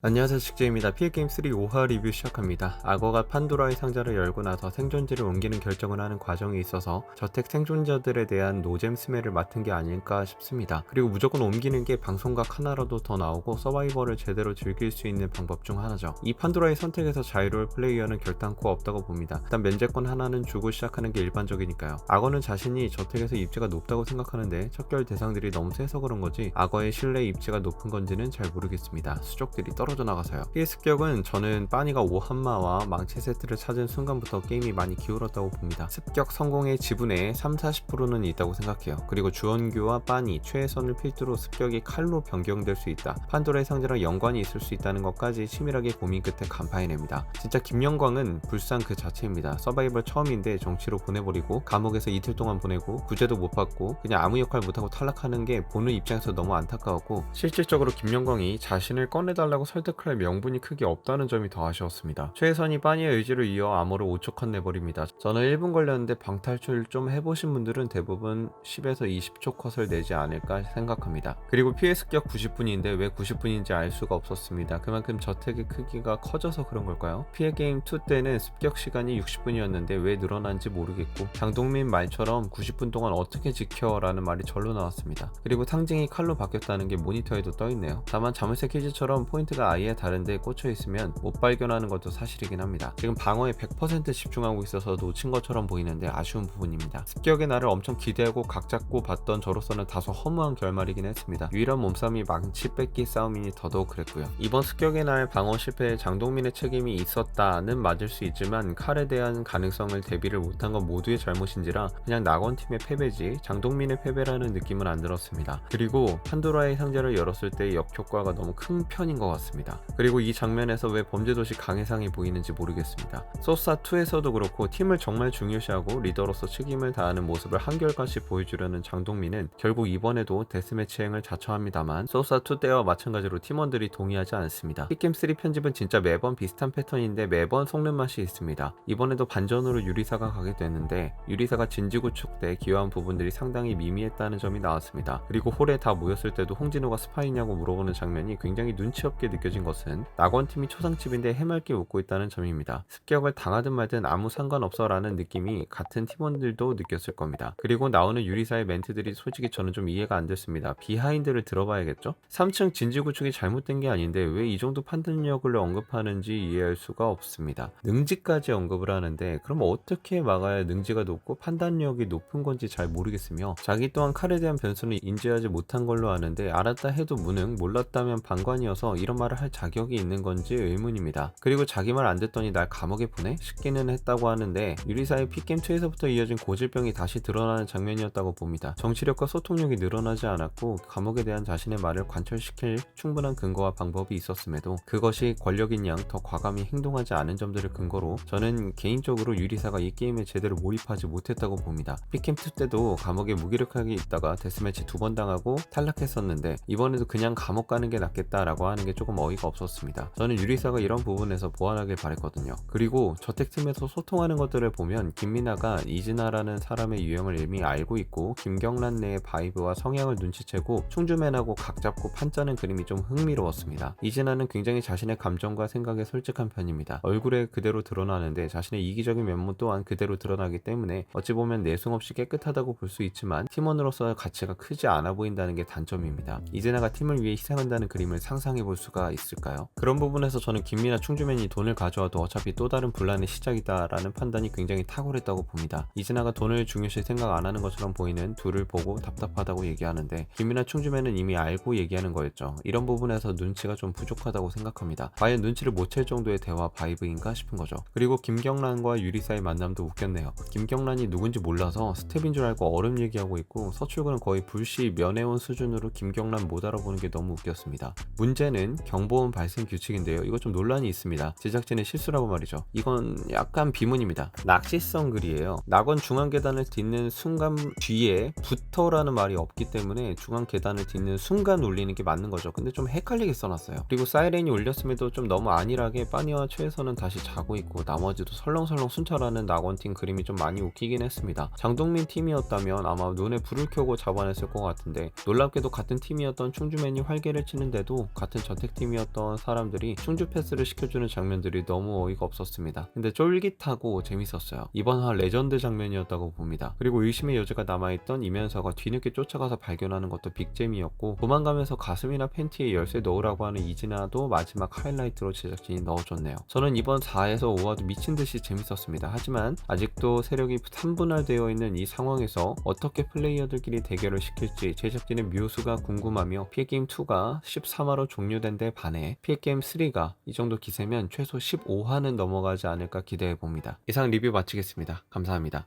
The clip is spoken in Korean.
안녕하세요, 식재입니다. PL게임3 5화 리뷰 시작합니다. 악어가 판도라의 상자를 열고 나서 생존지를 옮기는 결정을 하는 과정에 있어서 저택 생존자들에 대한 노잼 스멜을 맡은 게 아닐까 싶습니다. 그리고 무조건 옮기는 게 방송각 하나라도 더 나오고 서바이벌을 제대로 즐길 수 있는 방법 중 하나죠. 이 판도라의 선택에서 자유로울 플레이어는 결단코 없다고 봅니다. 일단 면제권 하나는 주고 시작하는 게 일반적이니까요. 악어는 자신이 저택에서 입지가 높다고 생각하는데 척결 대상들이 너무 세서 그런 거지 악어의 실내 입지가 높은 건지는 잘 모르겠습니다. 수족들이 떨어져 나가서요. 피해습격은 저는 빠니가 오한마와 망치 세트를 찾은 순간부터 게임이 많이 기울었다고 봅니다. 습격 성공의 지분의 30-40%는 있다고 생각해요. 그리고 주원규와 빠니, 최혜선을 필두로 습격이 칼로 변경될 수 있다. 판도라의 상자랑 연관이 있을 수 있다는 것까지 치밀하게 고민 끝에 간파해냅니다. 진짜 김영광은 불상 그 자체입니다. 서바이벌 처음인데 정치로 보내버리고 감옥에서 이틀 동안 보내고 구제도 못 받고 그냥 아무 역할 못하고 탈락하는 게 보는 입장에서 너무 안타까웠고, 실질적으로 김영광이 자신을 꺼내달라고 설득할 명분이 크게 없다는 점이 더 아쉬웠습니다. 최혜선이 빠니의 의지를 이어 암호를 5초 컷 내버립니다. 저는 1분 걸렸는데 방탈출 좀 해보신 분들은 대부분 10에서 20초 컷을 내지 않을까 생각합니다. 그리고 피해 습격 90분인데 왜 90분인지 알 수가 없었습니다. 그만큼 저택의 크기가 커져서 그런 걸까요? 피해 게임 2 때는 습격 시간이 60분이었는데 왜 늘어난지 모르겠고, 장동민 말처럼 90분 동안 어떻게 지켜? 라는 말이 절로 나왔습니다. 그리고 상징이 칼로 바뀌었다는 게 모니터에도 떠있네요. 다만 자물쇠 퀴즈처럼 포인트가 아예 다른데 꽂혀 있으면 못 발견하는 것도 사실이긴 합니다. 지금 방어에 100% 집중하고 있어서 놓친 것처럼 보이는데 아쉬운 부분입니다. 습격의 날을 엄청 기대하고 각 잡고 봤던 저로서는 다소 허무한 결말이긴 했습니다. 유일한 몸싸움이 망치 뺏기 싸움이니 더더욱 그랬고요. 이번 습격의 날 방어 실패에 장동민의 책임이 있었다는 맞을 수 있지만 칼에 대한 가능성을 대비를 못한 건 모두의 잘못인지라 그냥 낙원팀의 패배지 장동민의 패배라는 느낌은 안 들었습니다. 그리고 판도라의 상자를 열었을 때 역효과가 너무 큰 편인 것 같습니다. 그리고 이 장면에서 왜 범죄도시 강해상이 보이는지 모르겠습니다. 소사2에서도 그렇고 팀을 정말 중요시하고 리더로서 책임을 다하는 모습을 한결같이 보여주려는 장동민은 결국 이번에도 데스매치행을 자처합니다만 소사2 때와 마찬가지로 팀원들이 동의하지 않습니다. 픽겜3 편집은 진짜 매번 비슷한 패턴인데 매번 속는 맛이 있습니다. 이번에도 반전으로 유리사가 가게 됐는데 유리사가 진지구축 때 기여한 부분들이 상당히 미미했다는 점이 나왔습니다. 그리고 홀에 다 모였을 때도 홍진호가 스파이냐고 물어보는 장면이 굉장히 눈치 없게 느껴진 것은 낙원팀이 초상집인데 해맑게 웃고 있다는 점입니다. 습격을 당하든 말든 아무 상관없어 라는 느낌이 같은 팀원들도 느꼈을 겁니다. 그리고 나오는 유리사의 멘트들이 솔직히 저는 좀 이해가 안 됐습니다. 비하인드를 들어봐야겠죠? 3층 진지구축이 잘못된 게 아닌데 왜 이 정도 판단력을 언급하는지 이해할 수가 없습니다. 능지까지 언급을 하는데 그럼 어떻게 막아야 능지가 높고 판단력이 높은 건지 잘 모르겠으며, 자기 또한 칼에 대한 변수는 인지하지 못한 걸로 아는데 알았다 해도 무능, 몰랐다면 방관이어서 이런 말을 할 자격이 있는 건지 의문입니다. 그리고 자기 말 안 듣더니 날 감옥에 보내? 싶기는 했다고 하는데 유리사의 픽겜2에서부터 이어진 고질병이 다시 드러나는 장면이었다고 봅니다. 정치력과 소통력이 늘어나지 않았고 감옥에 대한 자신의 말을 관철시킬 충분한 근거와 방법이 있었음에도 그것이 권력인 양 더 과감히 행동하지 않은 점들을 근거로 저는 개인적으로 유리사가 이 게임에 제대로 몰입하지 못했다고 봅니다. 픽겜2 때도 감옥에 무기력하게 있다가 데스매치 2번 당하고 탈락했었는데 이번에도 그냥 감옥 가는 게 낫겠다라고 하는 게 조금 어이가 없었습니다. 저는 유리사가 이런 부분에서 보완하길 바랬거든요. 그리고 저택팀에서 소통하는 것들을 보면 김민아가 이진아라는 사람의 유형을 이미 알고 있고 김경란 내의 바이브와 성향을 눈치채고 충주맨하고 각 잡고 판짜는 그림이 좀 흥미로웠습니다. 이진아는 굉장히 자신의 감정과 생각에 솔직한 편입니다. 얼굴에 그대로 드러나는데 자신의 이기적인 면모 또한 그대로 드러나기 때문에 어찌 보면 내숭 없이 깨끗하다고 볼 수 있지만 팀원으로서의 가치가 크지 않아 보인다는 게 단점입니다. 이진아가 팀을 위해 희생한다는 그림을 상상해 볼 수가 있을까요? 그런 부분에서 저는 김민아 충주맨이 돈을 가져와도 어차피 또 다른 분란의 시작이다 라는 판단이 굉장히 탁월했다고 봅니다. 이진아가 돈을 중요시 생각 안 하는 것처럼 보이는 둘을 보고 답답하다고 얘기하는데 김민아 충주맨은 이미 알고 얘기하는 거였죠. 이런 부분에서 눈치가 좀 부족하다고 생각합니다. 과연 눈치를 못 챌 정도의 대화 바이브인가 싶은 거죠. 그리고 김경란과 유리사의 만남도 웃겼네요. 김경란이 누군지 몰라서 스텝인 줄 알고 얼음 얘기하고 있고 서출구는 거의 불시 면회온 수준으로 김경란 못 알아보는 게 너무 웃겼습니다. 문제는 경보음 발생 규칙인데요. 이거 좀 논란이 있습니다. 제작진의 실수라고 말이죠. 이건 약간 비문입니다. 낚시성 글이에요. 낙원 중앙 계단을 딛는 순간 뒤에 부터라는 말이 없기 때문에 중앙 계단을 딛는 순간 울리는 게 맞는 거죠. 근데 좀 헷갈리게 써놨어요. 그리고 사이렌이 울렸음에도 좀 너무 안일하게 빠니와 최혜선은 다시 자고 있고 나머지도 설렁설렁 순찰하는 낙원팀 그림이 좀 많이 웃기긴 했습니다. 장동민 팀이었다면 아마 눈에 불을 켜고 잡아냈을 것 같은데 놀랍게도 같은 팀이었던 충주맨이 활개를 치는데도 같은 저택팀이 팀이었던 사람들이 충주 패스를 시켜주는 장면들이 너무 어이가 없었습니다. 근데 쫄깃하고 재밌었어요. 이번 화 레전드 장면이었다고 봅니다. 그리고 의심의 여지가 남아있던 이면서가 뒤늦게 쫓아가서 발견하는 것도 빅잼이었고, 도망가면서 가슴이나 팬티에 열쇠 넣으라고 하는 이진아도 마지막 하이라이트로 제작진이 넣어줬네요. 저는 이번 4에서 5화도 미친듯이 재밌었습니다. 하지만 아직도 세력이 3분할되어 있는 이 상황에서 어떻게 플레이어들끼리 대결을 시킬지 제작진의 묘수가 궁금하며, 피해게임2가 13화로 종료된 데 반해 피해게임3가 이 정도 기세면 최소 15화는 넘어가지 않을까 기대해봅니다. 이상 리뷰 마치겠습니다. 감사합니다.